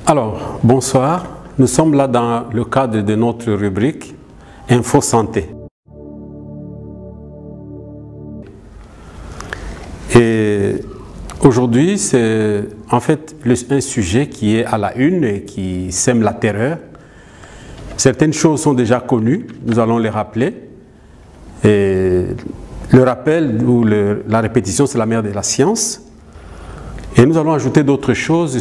Alors, bonsoir. Nous sommes là dans le cadre de notre rubrique Info Santé. Et aujourd'hui, c'est en fait un sujet qui est à la une et qui sème la terreur. Certaines choses sont déjà connues, nous allons les rappeler. Et le rappel ou la répétition, c'est la mère de la science. Et nous allons ajouter d'autres choses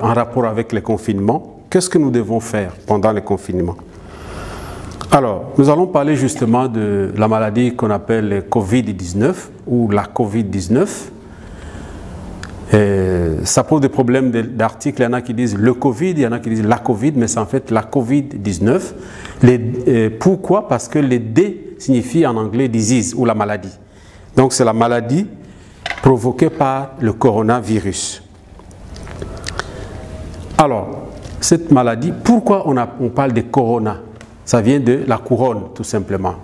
en rapport avec les confinements. Qu'est-ce que nous devons faire pendant les confinements? Alors, nous allons parler justement de la maladie qu'on appelle le Covid-19 ou la Covid-19. Ça pose des problèmes d'articles. Il y en a qui disent le Covid, il y en a qui disent la Covid, mais c'est en fait la Covid-19. Pourquoi? Parce que les D signifie en anglais disease ou la maladie. Donc c'est la maladie provoquée par le coronavirus. Alors, cette maladie, pourquoi on parle de corona? Ça vient de la couronne, tout simplement.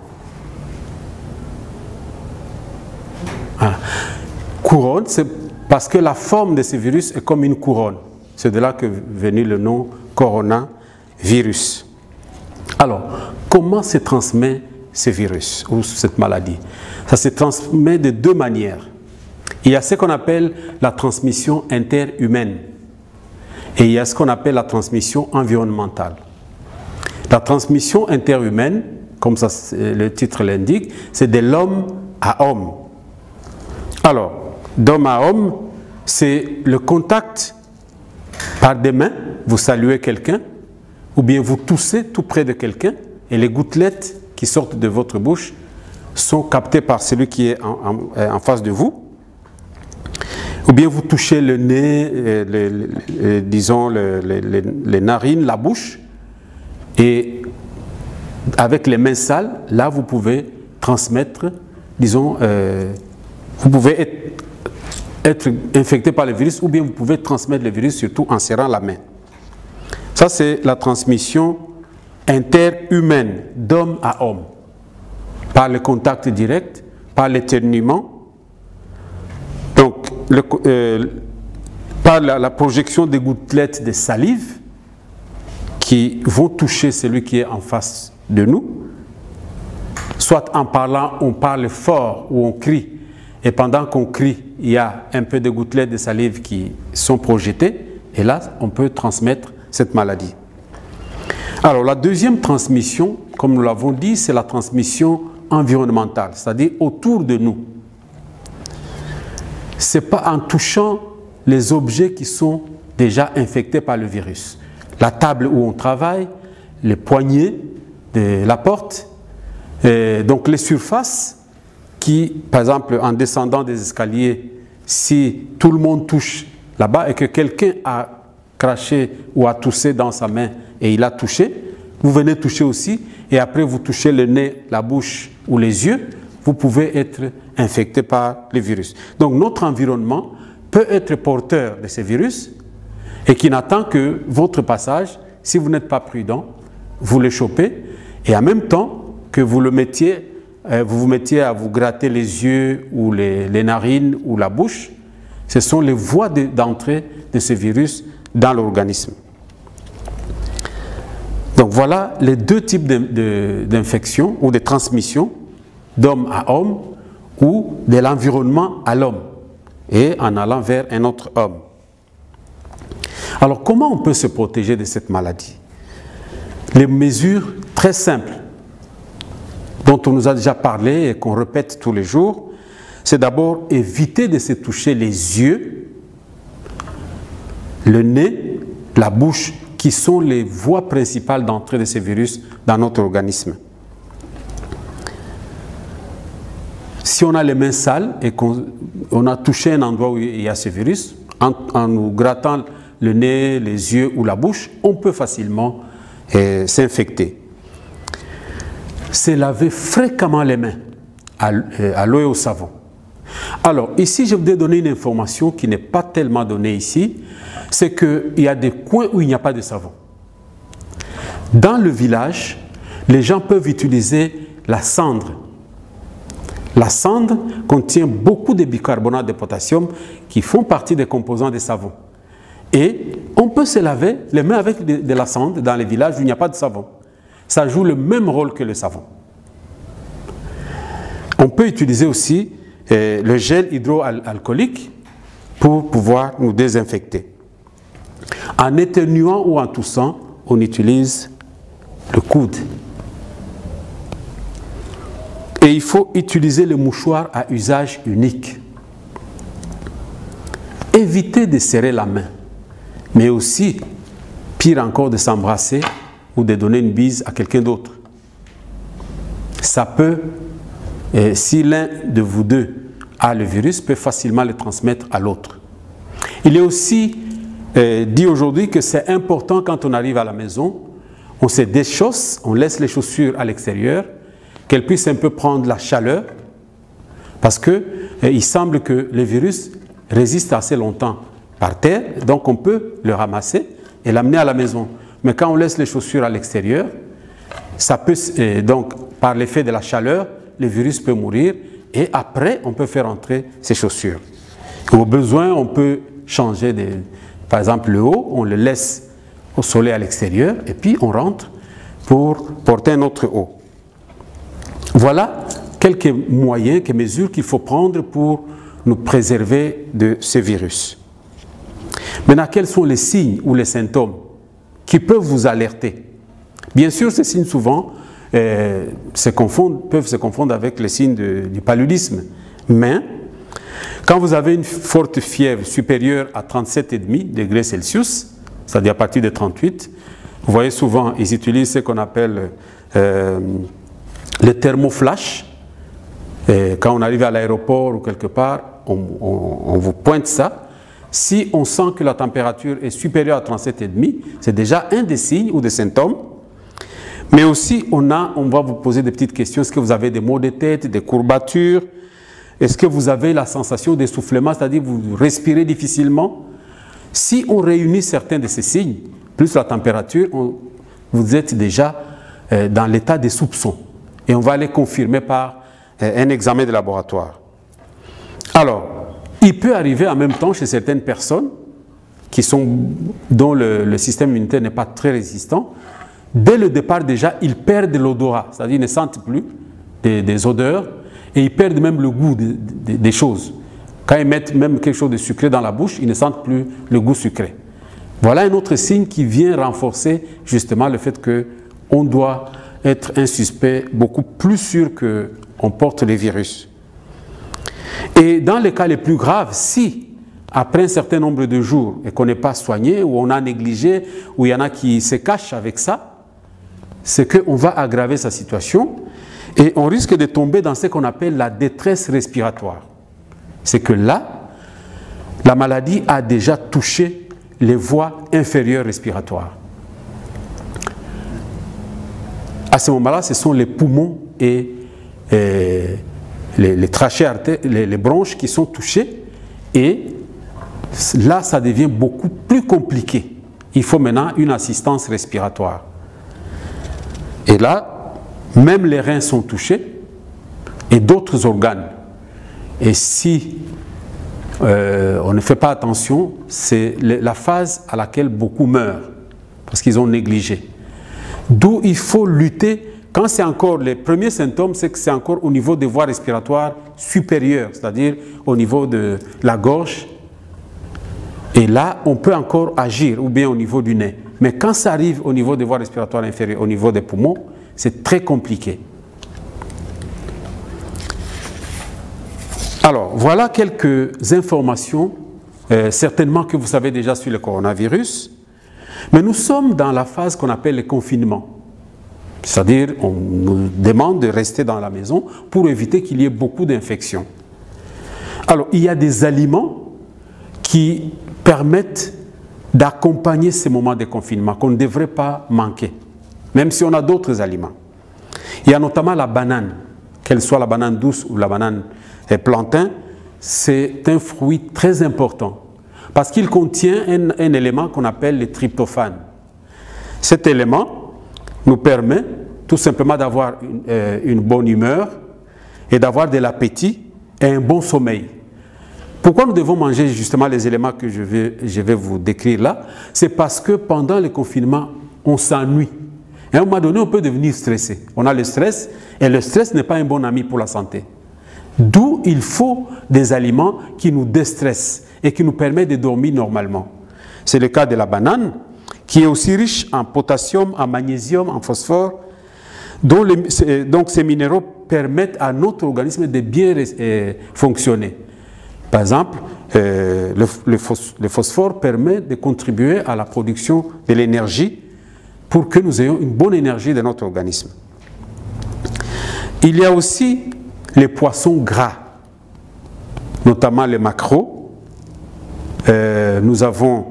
Couronne, c'est parce que la forme de ce virus est comme une couronne. C'est de là que est venu le nom coronavirus. Alors, comment se transmet ce virus ou cette maladie? Ça se transmet de deux manières. Il y a ce qu'on appelle la transmission interhumaine et il y a ce qu'on appelle la transmission environnementale. La transmission interhumaine, comme ça, le titre l'indique, c'est de l'homme à homme. Alors, d'homme à homme, c'est le contact par des mains, vous saluez quelqu'un, ou bien vous toussez tout près de quelqu'un, et les gouttelettes qui sortent de votre bouche sont captées par celui qui est en face de vous. Ou bien vous touchez le nez, disons les narines, la bouche, et avec les mains sales, là vous pouvez transmettre, disons, vous pouvez être infecté par le virus, ou bien vous pouvez transmettre le virus surtout en serrant la main. Ça c'est la transmission interhumaine, d'homme à homme, par le contact direct, par l'éternuement, donc par la projection des gouttelettes de salive qui vont toucher celui qui est en face de nous. Soit en parlant, on parle fort ou on crie, et pendant qu'on crie, il y a un peu de gouttelettes de salive qui sont projetées, et là, on peut transmettre cette maladie. Alors, la deuxième transmission, comme nous l'avons dit, c'est la transmission environnementale, c'est-à-dire autour de nous. Ce n'est pas en touchant les objets qui sont déjà infectés par le virus. La table où on travaille, les poignées de la porte, donc les surfaces qui, par exemple, en descendant des escaliers, si tout le monde touche là-bas et que quelqu'un a craché ou a toussé dans sa main et il a touché, vous venez toucher aussi et après vous touchez le nez, la bouche ou les yeux, vous pouvez être infecté par le virus. Donc notre environnement peut être porteur de ce virus et qui n'attend que votre passage. Si vous n'êtes pas prudent, vous le chopez et en même temps que vous le mettiez, vous vous mettiez à vous gratter les yeux ou les narines ou la bouche, ce sont les voies d'entrée de ce virus dans l'organisme. Donc voilà les deux types d'infections ou de transmissions d'homme à homme ou de l'environnement à l'homme et en allant vers un autre homme. Alors comment on peut se protéger de cette maladie? Les mesures très simples dont on nous a déjà parlé et qu'on répète tous les jours, c'est d'abord éviter de se toucher les yeux, le nez, la bouche, qui sont les voies principales d'entrée de ces virus dans notre organisme. Si on a les mains sales et qu'on a touché un endroit où il y a ce virus, en nous grattant le nez, les yeux ou la bouche, on peut facilement s'infecter. C'est laver fréquemment les mains à l'eau et au savon. Alors ici, je voudrais donner une information qui n'est pas tellement donnée ici, c'est qu'il y a des coins où il n'y a pas de savon. Dans le village, les gens peuvent utiliser la cendre. La cendre contient beaucoup de bicarbonate de potassium qui font partie des composants des savons. Et on peut se laver les mains avec de la cendre dans les villages où il n'y a pas de savon. Ça joue le même rôle que le savon. On peut utiliser aussi le gel hydroalcoolique pour pouvoir nous désinfecter. En éternuant ou en toussant, on utilise le coude. Et il faut utiliser le mouchoir à usage unique. Évitez de serrer la main, mais aussi, pire encore, de s'embrasser ou de donner une bise à quelqu'un d'autre. Ça peut, si l'un de vous deux a le virus, peut facilement le transmettre à l'autre. Il est aussi dit aujourd'hui que c'est important quand on arrive à la maison, on se déchausse, on laisse les chaussures à l'extérieur, qu'elles puissent un peu prendre la chaleur, parce qu'il semble que le virus résiste assez longtemps par terre, donc on peut le ramasser et l'amener à la maison. Mais quand on laisse les chaussures à l'extérieur, ça peut, donc par l'effet de la chaleur, le virus peut mourir et après on peut faire entrer ces chaussures. Et au besoin, on peut changer, par exemple le haut, on le laisse au soleil à l'extérieur et puis on rentre pour porter un autre haut. Voilà quelques moyens, quelques mesures qu'il faut prendre pour nous préserver de ce virus. Maintenant, quels sont les signes ou les symptômes qui peuvent vous alerter? Bien sûr, ces signes souvent peuvent se confondre avec les signes du paludisme. Mais quand vous avez une forte fièvre supérieure à 37,5 degrés Celsius, c'est-à-dire à partir de 38, vous voyez souvent, ils utilisent ce qu'on appelle le thermoflash. Quand on arrive à l'aéroport ou quelque part, on vous pointe ça. Si on sent que la température est supérieure à 37,5, c'est déjà un des signes ou des symptômes. Mais aussi, on va vous poser des petites questions. Est-ce que vous avez des maux de tête, des courbatures? Est-ce que vous avez la sensation d'essoufflement, c'est-à-dire vous respirez difficilement? Si on réunit certains de ces signes, plus la température, vous êtes déjà dans l'état des soupçons. Et on va les confirmer par un examen de laboratoire. Alors, il peut arriver en même temps chez certaines personnes dont le système immunitaire n'est pas très résistant, dès le départ déjà, ils perdent l'odorat, c'est-à-dire ils ne sentent plus des odeurs et ils perdent même le goût des choses. Quand ils mettent même quelque chose de sucré dans la bouche, ils ne sentent plus le goût sucré. Voilà un autre signe qui vient renforcer justement le fait qu'on doit être un suspect beaucoup plus sûr qu'on porte le virus. Et dans les cas les plus graves, si après un certain nombre de jours et qu'on n'est pas soigné, ou on a négligé, ou il y en a qui se cachent avec ça, c'est qu'on va aggraver sa situation et on risque de tomber dans ce qu'on appelle la détresse respiratoire. C'est que là, la maladie a déjà touché les voies inférieures respiratoires. À ce moment-là, ce sont les poumons et les trachées, les bronches qui sont touchées, et là, ça devient beaucoup plus compliqué. Il faut maintenant une assistance respiratoire. Et là, même les reins sont touchés et d'autres organes. Et si on ne fait pas attention, c'est la phase à laquelle beaucoup meurent, parce qu'ils ont négligé. D'où il faut lutter. Quand c'est encore les premiers symptômes, c'est que c'est encore au niveau des voies respiratoires supérieures, c'est-à-dire au niveau de la gorge. Et là, on peut encore agir, ou bien au niveau du nez. Mais quand ça arrive au niveau des voies respiratoires inférieures, au niveau des poumons, c'est très compliqué. Alors, voilà quelques informations, certainement que vous savez déjà sur le coronavirus. Mais nous sommes dans la phase qu'on appelle le confinement. C'est-à-dire, on nous demande de rester dans la maison pour éviter qu'il y ait beaucoup d'infections. Alors, il y a des aliments qui permettent d'accompagner ces moments de confinement qu'on ne devrait pas manquer, même si on a d'autres aliments. Il y a notamment la banane, qu'elle soit la banane douce ou la banane plantain, c'est un fruit très important parce qu'il contient un élément qu'on appelle le tryptophane. Cet élément nous permet tout simplement d'avoir une bonne humeur et d'avoir de l'appétit et un bon sommeil. Pourquoi nous devons manger justement les éléments que je vais vous décrire là? C'est parce que pendant le confinement, on s'ennuie. Et à un moment donné, on peut devenir stressé. On a le stress, et le stress n'est pas un bon ami pour la santé. D'où il faut des aliments qui nous déstressent et qui nous permettent de dormir normalement. C'est le cas de la banane, qui est aussi riche en potassium, en magnésium, en phosphore, donc ces minéraux permettent à notre organisme de bien fonctionner. Par exemple, le phosphore permet de contribuer à la production de l'énergie pour que nous ayons une bonne énergie dans notre organisme. Il y a aussi les poissons gras, notamment les maquereaux. Nous avons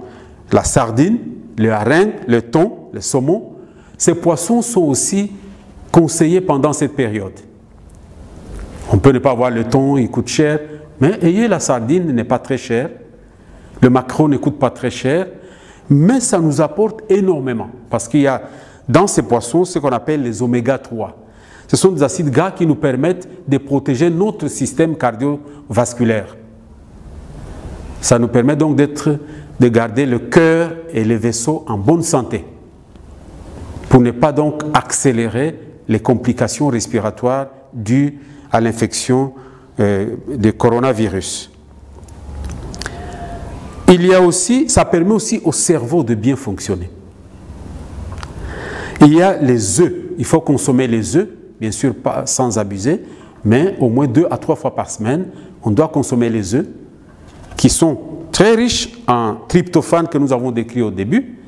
la sardine, le hareng, le thon, le saumon. Ces poissons sont aussi conseillés pendant cette période. On peut ne pas avoir le thon, il coûte cher, mais ayez la sardine, n'est pas très cher. Le maquereau ne coûte pas très cher, mais ça nous apporte énormément parce qu'il y a dans ces poissons ce qu'on appelle les oméga 3. Ce sont des acides gras qui nous permettent de protéger notre système cardiovasculaire. Ça nous permet donc de garder le cœur et les vaisseaux en bonne santé pour ne pas donc accélérer les complications respiratoires dues à l'infection du coronavirus. Il y a aussi, ça permet aussi au cerveau de bien fonctionner. Il y a les œufs. Il faut consommer les œufs, bien sûr pas sans abuser, mais au moins 2 à 3 fois par semaine, on doit consommer les œufs qui sont très riches en tryptophane que nous avons décrit au début,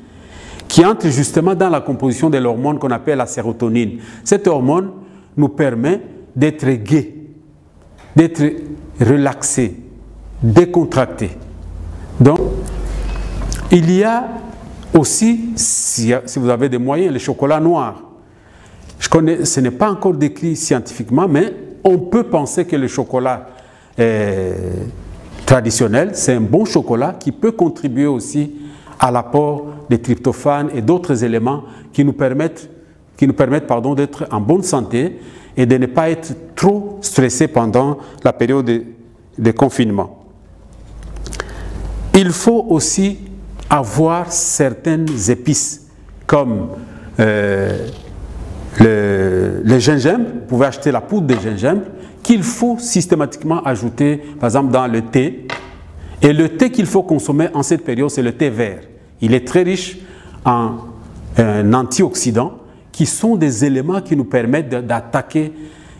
qui entre justement dans la composition de l'hormone qu'on appelle la sérotonine. Cette hormone nous permet d'être gai, d'être relaxé, décontracté. Donc, il y a aussi, si vous avez des moyens, le chocolat noir. Ce n'est pas encore décrit scientifiquement, mais on peut penser que le chocolat traditionnel, c'est un bon chocolat qui peut contribuer aussi à l'apport de tryptophane et d'autres éléments qui nous permettent d'être en bonne santé et de ne pas être trop stressé pendant la période de confinement. Il faut aussi avoir certaines épices comme le gingembre. Vous pouvez acheter la poudre de gingembre qu'il faut systématiquement ajouter, par exemple, dans le thé. Et le thé qu'il faut consommer en cette période, c'est le thé vert. Il est très riche en antioxydants qui sont des éléments qui nous permettent d'attaquer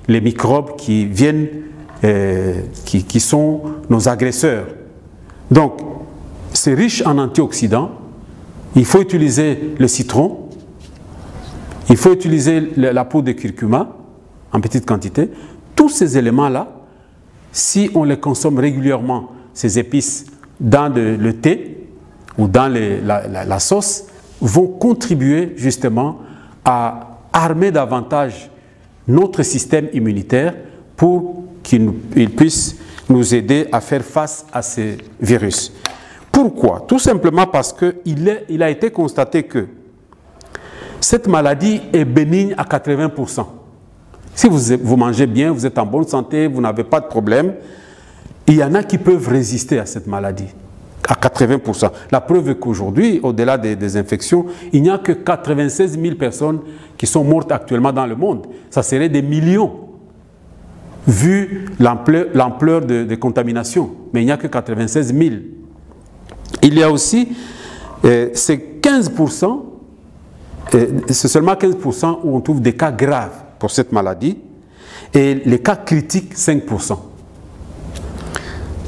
les microbes qui viennent, qui sont nos agresseurs. Donc, c'est riche en antioxydants. Il faut utiliser le citron. Il faut utiliser la poudre de curcuma en petite quantité. Tous ces éléments-là, si on les consomme régulièrement, ces épices, dans le thé ou dans la sauce, vont contribuer justement à armer davantage notre système immunitaire pour qu'il puisse nous aider à faire face à ces virus. Pourquoi? Tout simplement parce qu'il a été constaté que cette maladie est bénigne à 80%. Si vous mangez bien, vous êtes en bonne santé, vous n'avez pas de problème, il y en a qui peuvent résister à cette maladie, à 80%. La preuve est qu'aujourd'hui, au-delà des infections, il n'y a que 96 000 personnes qui sont mortes actuellement dans le monde. Ça serait des millions, vu l'ampleur des contaminations. Mais il n'y a que 96 000. Il y a aussi ces 15%, c'est seulement 15% où on trouve des cas graves pour cette maladie et les cas critiques 5%.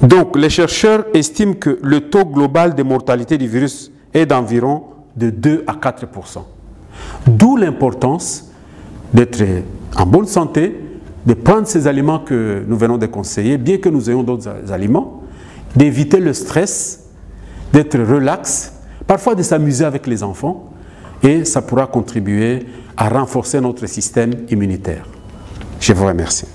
Donc les chercheurs estiment que le taux global de mortalité du virus est d'environ de 2 à 4%. D'où l'importance d'être en bonne santé, de prendre ces aliments que nous venons de conseiller, bien que nous ayons d'autres aliments, d'éviter le stress, d'être relax, parfois de s'amuser avec les enfants, et ça pourra contribuer à renforcer notre système immunitaire. Je vous remercie.